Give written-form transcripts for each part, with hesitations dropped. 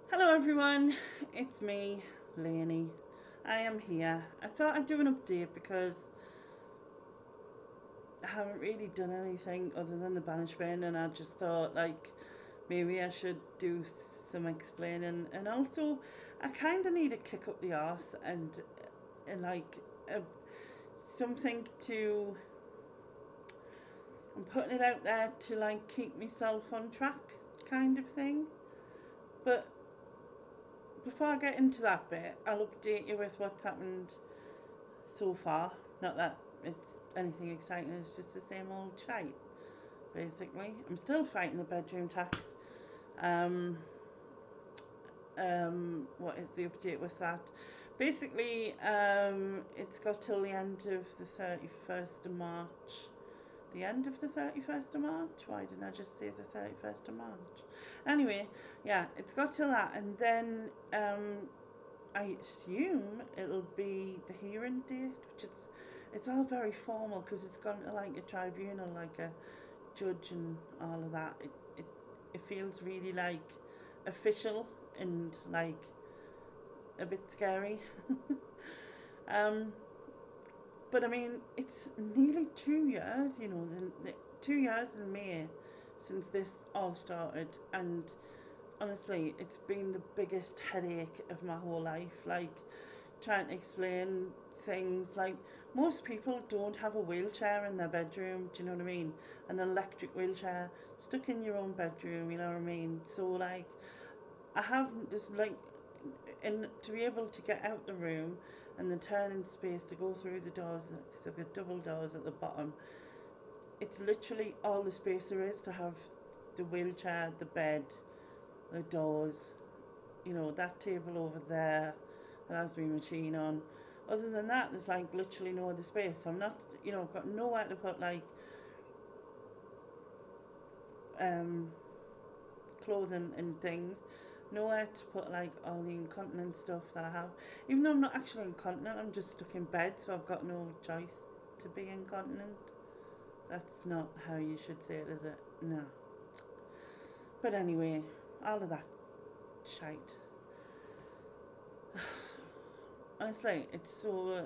Hello everyone, it's me, Lainey. I am here. I thought I'd do an update because I haven't really done anything other than the banishment, and I just thought maybe I should do some explaining, and also I kind of need a kick up the arse and a, something to. I'm putting it out there to keep myself on track, kind of thing. But before I get into that bit, I'll update you with what's happened so far. Not that it's anything exciting, it's just the same old shite, basically. I'm still fighting the bedroom tax. Um, what is the update with that? Basically, it's got till the end of the 31st of March. The end of the 31st of March? Why didn't I just say the 31st of March? Anyway, yeah, it's got till that, and then I assume it'll be the hearing date, which it's all very formal because it's gone to like a tribunal, like a judge and all of that. It feels really like official and like a bit scary. um, but I mean, it's nearly 2 years, the 2 years in May since this all started, and honestly, it's been the biggest headache of my whole life. Like, trying to explain things. Like, most people don't have a wheelchair in their bedroom, do you know what I mean? An electric wheelchair stuck in your own bedroom, you know what I mean? So, I have this, and to be able to get out the room and the turning space to go through the doors, because I've got double doors at the bottom, it's literally all the space there is to have the wheelchair, the bed, the doors, that table over there that has my machine on. Other than that, there's literally no other space. So I'm not, I've got nowhere to put um, clothing and things. Nowhere to put all the incontinent stuff that I have. Even though I'm not actually incontinent, I'm just stuck in bed, so I've got no choice to be incontinent. That's not how you should say it, is it? No. But anyway, all of that shite. Honestly, it's so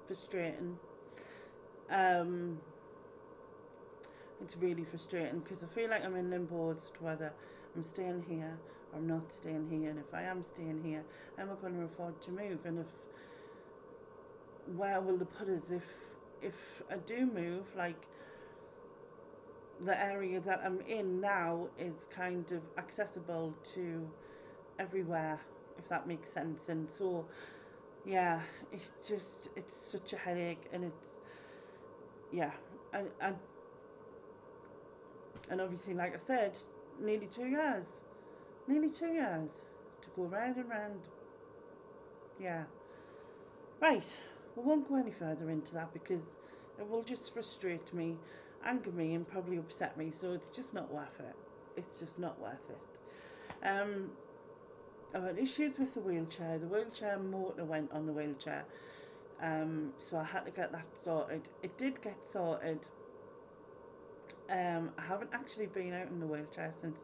frustrating. Um, it's really frustrating because I feel like I'm in limbo as to whether I'm staying here or I'm not staying here. And if I am staying here, am I going to afford to move? And if where will they put us if I do move? The area that I'm in now is kind of accessible to everywhere, if that makes sense. And so, yeah, it's such a headache, and yeah, I and obviously, like I said, nearly 2 years, nearly 2 years to go round and round. Yeah, right. We won't go any further into that because it will just frustrate me, anger me, and probably upset me. So it's just not worth it. It's just not worth it. I've had issues with the wheelchair. The wheelchair motor went on the wheelchair, so I had to get that sorted. It did get sorted. I haven't actually been out in the wheelchair since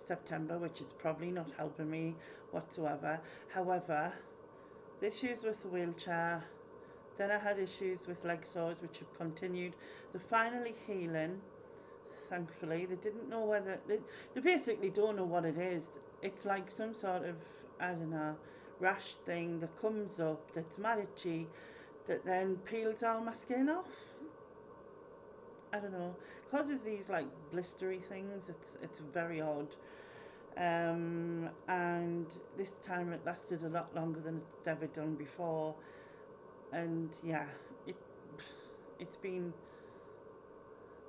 September, which is probably not helping me whatsoever. However, the issues with the wheelchair, then I had issues with leg sores, which have continued. They're finally healing, thankfully. They didn't know whether, they basically don't know what it is. It's like some sort of, I don't know, rash thing that comes up that's mad itchy, that then peels all my skin off. I don't know, causes these blistery things. It's very odd. And this time it lasted a lot longer than it's ever done before. And yeah, it it's been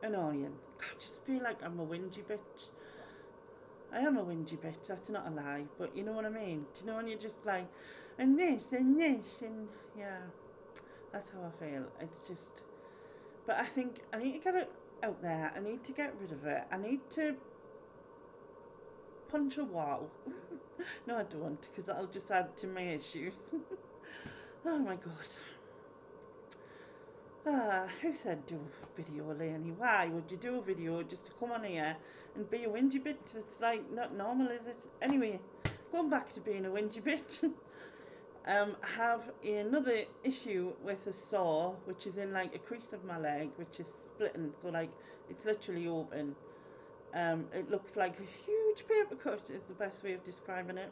annoying. I just feel like I'm a whingy bitch. I am a whingy bitch. That's not a lie, but you know what I mean. Do you know when you're just and this and this and yeah, that's how I feel. It's just, but I think I need to get it out there. I need to get rid of it. I need to punch a wall. No, I don't, because that'll just add to my issues. Oh my god. Who said do a video, Lainey? Why would you do a video just to come on here and be a whingy bit? It's like not normal, is it? Anyway, going back to being a whingy bit. I have another issue with a saw, which is in like a crease of my leg, which is splitting, so like it's literally open. It looks like a huge paper cut is the best way of describing it.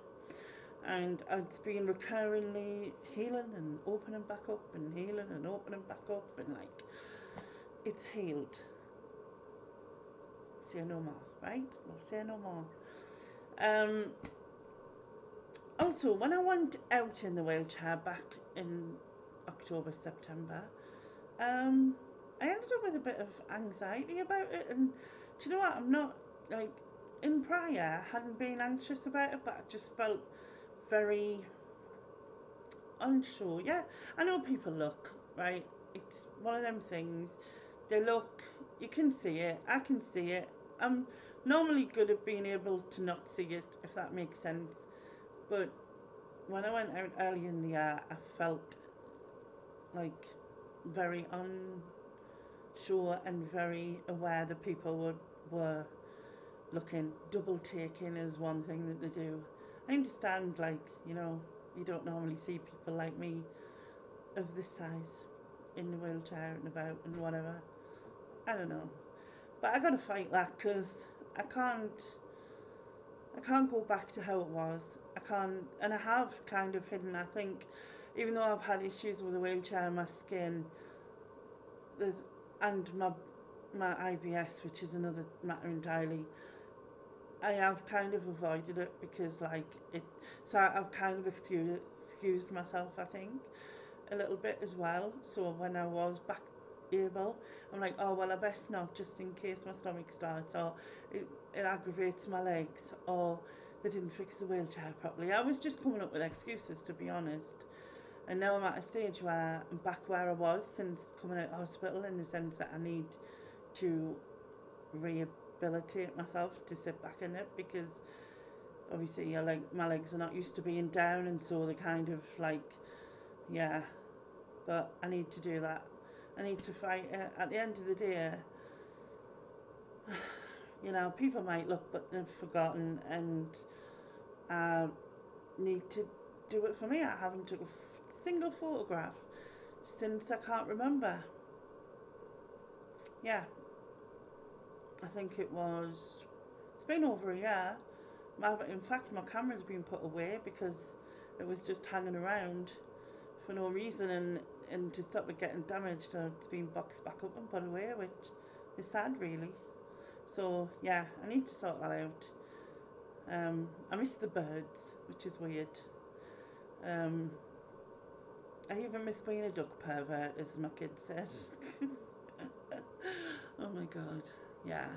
And it's been recurringly healing and opening back up and healing and opening back up, and like it's healed. Say no more, right? We'll say no more. Also, when I went out in the wheelchair back in October, September, I ended up with a bit of anxiety about it. And do you know what? I'm not, like, in prior, I hadn't been anxious about it, but I just felt very unsure. Yeah, I know people look, right? It's one of them things. They look, you can see it, I can see it. I'm normally good at being able to not see it, if that makes sense. But when I went out early in the year, I felt like very unsure and very aware that people were looking. Double taking is one thing that they do. I understand, like, you know, you don't normally see people like me of this size in the wheelchair and about and whatever. I don't know. But I gotta fight that, because I can't go back to how it was. I can't, and I have kind of hidden, I think, even though I've had issues with the wheelchair and my skin, and my IBS, which is another matter entirely, I have kind of avoided it because, like, so I've kind of excused myself, I think, a little bit as well. So when I was back able, I'm like, oh, well, I best not, just in case my stomach starts, or it aggravates my legs, or they didn't fix the wheelchair properly. I was just coming up with excuses, to be honest. And now I'm at a stage where I'm back where I was since coming out of hospital, in the sense that I need to rehabilitate myself to sit back in it, because obviously my legs are not used to being down, and so they're kind of like, yeah, but I need to do that. I need to fight it. At the end of the day, you know, people might look but they've forgotten, and I need to do it for me. I haven't took a single photograph since I can't remember. Yeah, I think it's been over a year. In fact, my camera's been put away because it was just hanging around for no reason, and to stop it getting damaged, so it's been boxed back up and put away, which is sad, really. So yeah, I need to sort that out. I miss the birds, which is weird. I even miss being a duck pervert, as my kid said. Oh my god, yeah.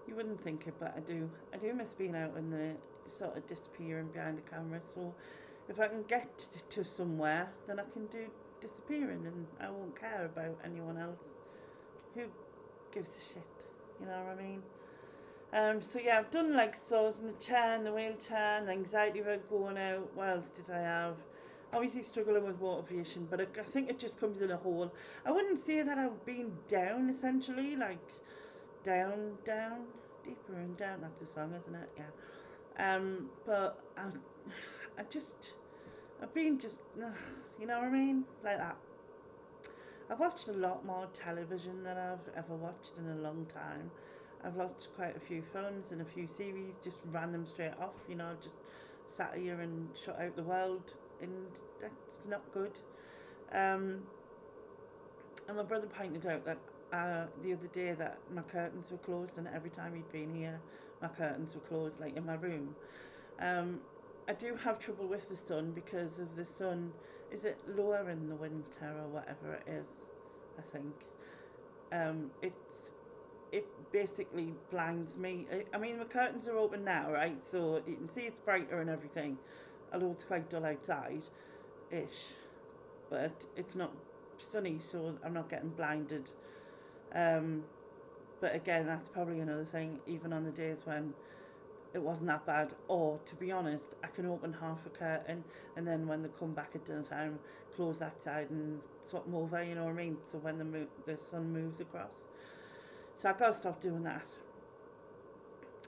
You wouldn't think it, but I do. I do miss being out and the sort of disappearing behind the camera. So if I can get to somewhere, then I can do disappearing, and I won't care about anyone else. Who gives a shit? You know what I mean? So yeah, I've done like saws in the chair and the wheelchair, and anxiety about going out. What else did I have? Obviously struggling with motivation, but I think it just comes in a whole. I wouldn't say that I've been down, essentially, like down, deeper and down. That's a song, isn't it? Yeah. But I've been just, you know what I mean? Like that. I've watched a lot more television than I've ever watched in a long time. I've watched quite a few films and a few series, just ran them straight off, you know, just sat here and shut out the world, and that's not good. And my brother pointed out that the other day that my curtains were closed, and every time he'd been here, my curtains were closed, like in my room. I do have trouble with the sun, because of the sun, is it lower in the winter or whatever it is, I think. It basically blinds me. I mean, the curtains are open now, right, so you can see it's brighter and everything, although it's quite dull outside-ish, but it's not sunny, so I'm not getting blinded. But again, that's probably another thing, even on the days when it wasn't that bad. Or, to be honest, I can open half a curtain and then when they come back at dinner time, close that side and swap them over, you know what I mean? So when the sun moves across. So I gotta stop doing that.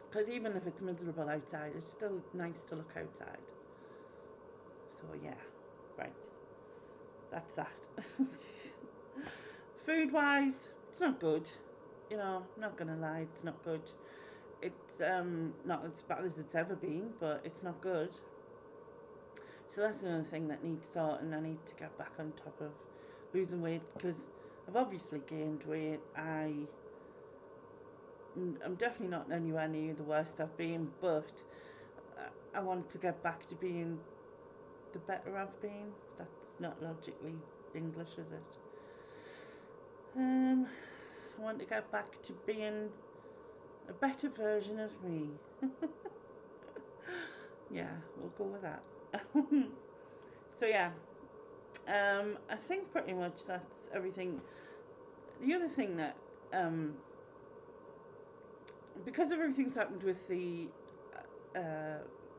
Because even if it's miserable outside, it's still nice to look outside. So yeah, right. That's that. Food wise, it's not good. You know, I'm not gonna lie, it's not good. It's not as bad as it's ever been, but it's not good. So that's another thing that needs sorting. I need to get back on top of losing weight because I've obviously gained weight. I'm definitely not anywhere near the worst I've been, but I want to get back to being the better I've been. That's not logically English, is it? I want to get back to being a better version of me. Yeah, we'll go with that. So yeah, I think pretty much that's everything. The other thing that, because of everything's happened with the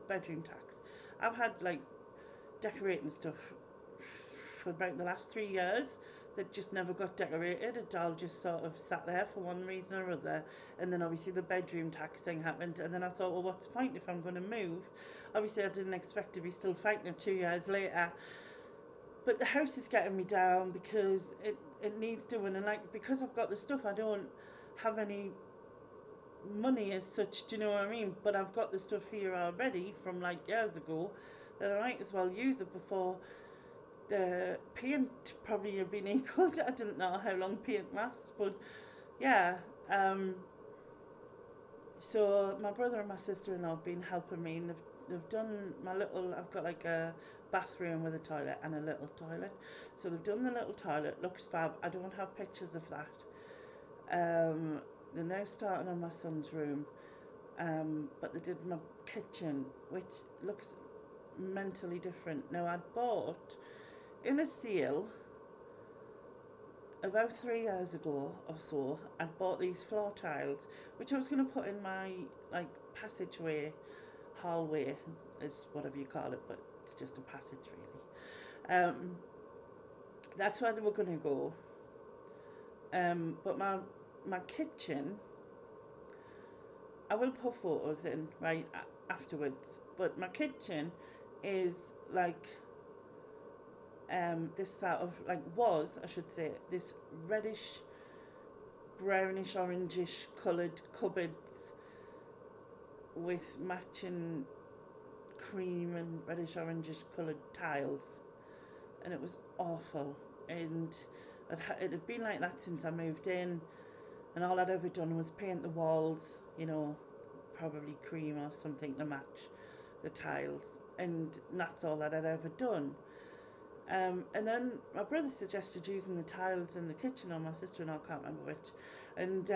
bedroom tax, I've had like decorating stuff for about the last 3 years that just never got decorated. It all just sort of sat there for one reason or other. And then obviously the bedroom tax thing happened. And then I thought, well, what's the point if I'm going to move? Obviously I didn't expect to be still fighting it 2 years later. But the house is getting me down because it needs doing. And like, because I've got the stuff, I don't have any money as such, do you know what I mean? But I've got the stuff here already from like years ago that I might as well use it before the paint probably have been equalled. I didn't know how long paint lasts, but yeah. So my brother and my sister-in-law have been helping me, and they've done my little. I've got like a bathroom with a toilet and a little toilet. So they've done the little toilet. Looks fab. I don't have pictures of that. They're now starting on my son's room, but they did my kitchen, which looks mentally different. Now I bought in a sale about 3 years ago or so. I bought these floor tiles, which I was going to put in my like passageway, hallway, is whatever you call it, but it's just a passage really. That's where they were going to go. But my kitchen, I will put photos in right afterwards. But my kitchen is like this sort of like I should say, this reddish, brownish, orangish coloured cupboards with matching cream and reddish, orangish coloured tiles, and it was awful. And it had been like that since I moved in, and all I'd ever done was paint the walls, you know, probably cream or something to match the tiles, and that's all that I'd ever done. And then my brother suggested using the tiles in the kitchen, or my sister-in-law, can't remember which, and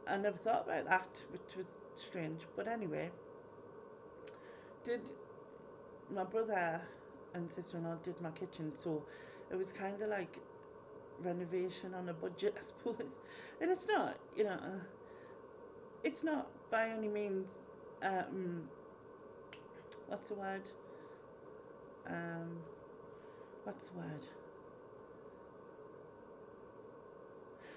I never thought about that, which was strange. But anyway, my brother and sister-in-law did my kitchen, so it was kind of like renovation on a budget, I suppose. And it's not, you know, it's not by any means, what's the word?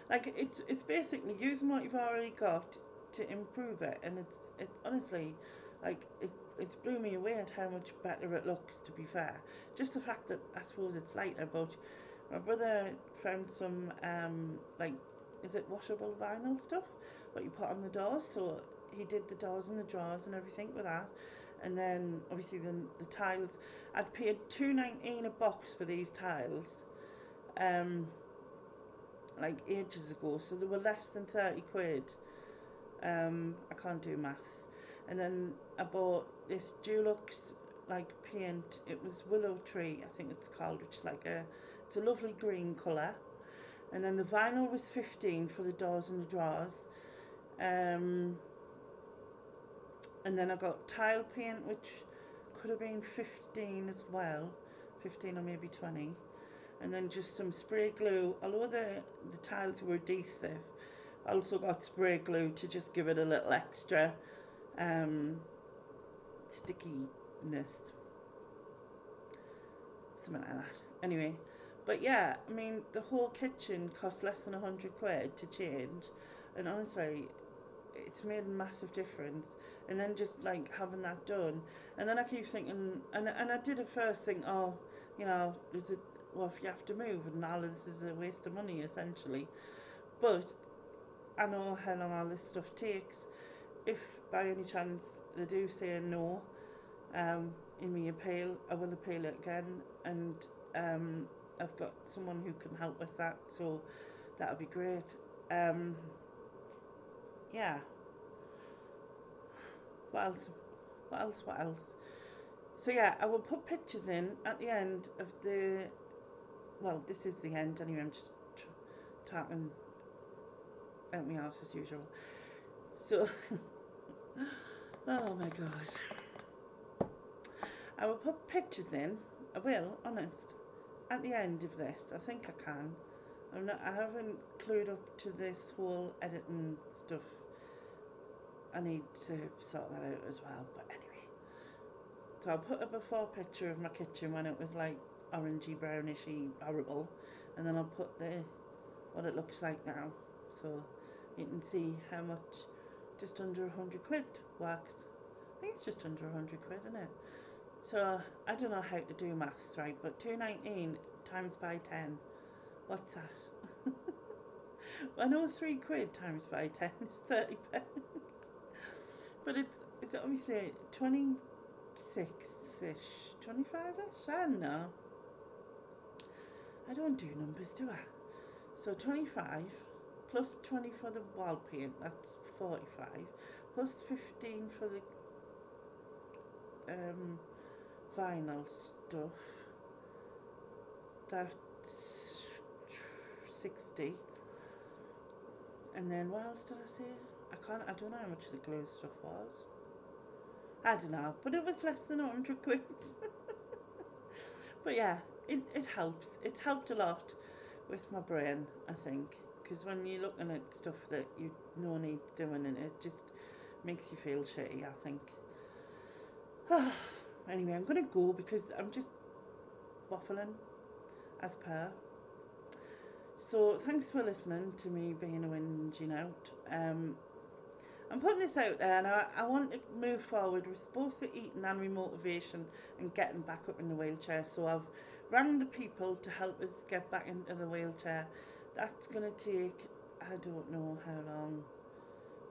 Like it's basically using what you've already got to improve it, and it honestly, like it's blew me away at how much better it looks. To be fair, just the fact that I suppose it's lighter. But my brother found some like, is it washable vinyl stuff what you put on the doors? So he did the doors and the drawers and everything with that. And then obviously the tiles, I'd paid $2.19 a box for these tiles, like ages ago, so they were less than 30 quid. I can't do maths. And then I bought this Dulux like paint. It was Willow Tree, I think it's called, which is like it's a lovely green colour. And then the vinyl was 15 for the doors and the drawers. And then I got tile paint, which could have been 15 as well, 15 or maybe 20. And then just some spray glue. Although the tiles were adhesive, I also got spray glue to just give it a little extra stickiness, something like that. Anyway, but yeah, I mean, the whole kitchen cost less than £100 to change, and honestly, it's made a massive difference. And then just like having that done, and then I keep thinking, and I did at first think, oh, you know, is it, well, if you have to move, and all this is a waste of money essentially. But I know how long all this stuff takes. If by any chance they do say no, in my appeal, I will appeal it again, and I've got someone who can help with that, so that'll be great. Yeah. What else? What else? What else? So yeah, I will put pictures in at the end of the. Well, this is the end anyway. I'm just talking out my house as usual. So, oh my god, I will put pictures in. I will, honest. At the end of this, I think I can. I haven't clued up to this whole editing stuff. I need to sort that out as well. But anyway, so I'll put a before picture of my kitchen when it was like orangey, brownishy, horrible, and then I'll put what it looks like now, so you can see how much just under £100 works. I think it's just under £100, isn't it? So I don't know how to do maths right, but 219 times by 10, what's that? I know £3 times by 10 is £30, but it's obviously 26-ish, 25-ish. I don't know. I don't do numbers, do I? So 25 plus 20 for the wall paint, that's 45, plus 15 for the vinyl stuff, that's 60. And then what else did I say? I don't know how much the glue stuff was. I don't know, but it was less than £100. But yeah, it helps. It's helped a lot with my brain, I think, because when you're looking at stuff that you no need doing, and it just makes you feel shitty, I think. Anyway, I'm gonna go because I'm just waffling as per. So thanks for listening to me being a whinging out. I'm putting this out there, and I want to move forward with both the eating and remotivation and getting back up in the wheelchair. So I've rang the people to help us get back into the wheelchair. That's going to take, I don't know how long.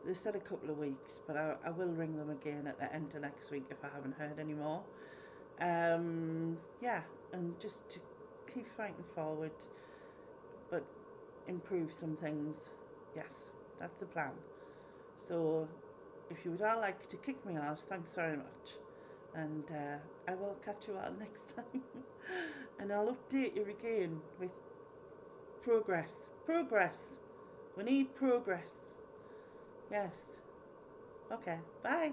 They said a couple of weeks, but I will ring them again at the end of next week if I haven't heard any more. Yeah, and just to keep fighting forward, but improve some things. Yes, that's the plan. So if you would all like to kick me off, thanks very much, and I will catch you all next time. And I'll update you again with progress. We need progress. Yes. Okay, bye.